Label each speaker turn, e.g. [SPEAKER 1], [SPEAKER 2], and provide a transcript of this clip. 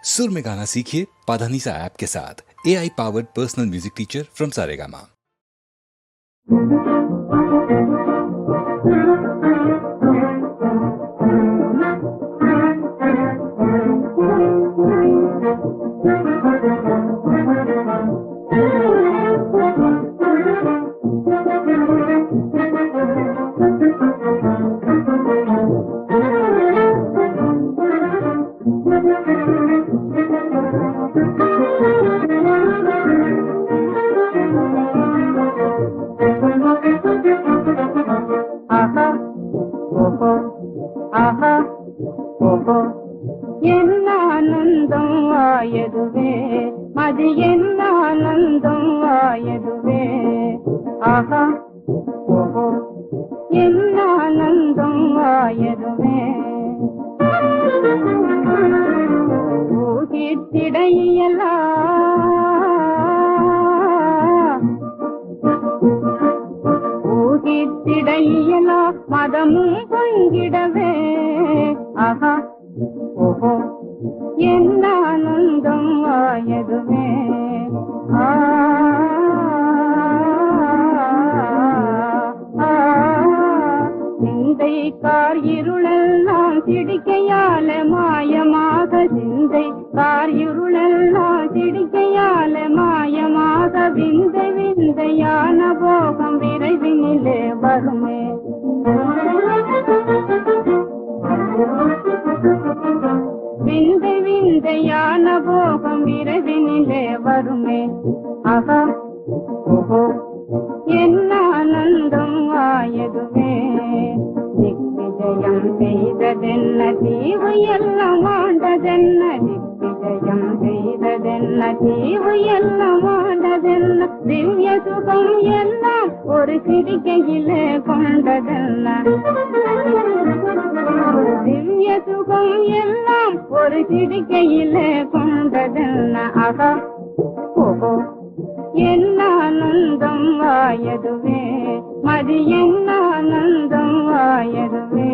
[SPEAKER 1] सुर में गाना सीखिए पाधानीसा ऐप के साथ। AI powered personal music teacher from Saregama.
[SPEAKER 2] மதமும் பொங்கிடவே ஆஹா ஓஹோ என்ன ஆனந்தம் ஆயதுவே சிந்தை கார் இருளெல்லாம் சிடிக்கையால மாயமாக சிந்தை கார் இருளெல்லாம் சிடிக்கையால மாயமாக விந்தை விந்தையான போகம் விரைவினிலே வருமே விந்தை விந்தையான போகம் விரைவினிலே வருமே ஆஹா ஓஹோ என்ன ஆனந்தம் ஆயதுவே திக்விஜயம் செய்ததென்ன தீவு எல்லாம் ஆண்டதென்ன திக்விஜயம் செய்ததென்ன தீவு எல்லாம் ஆண்டதென்ன திவ்ய சுகம் எல்லாம் ஒரு சிரிக்கையிலே கொண்டதென்ன திவ்ய சுகம் எல்லாம் ஒரு சிரிக்கையிலே கொண்டதென்ன ஆகா ஓஹோ என்ன ஆனந்தம் ஆயதுவே மதி என்ன ஆனந்தம் ஆயதுவே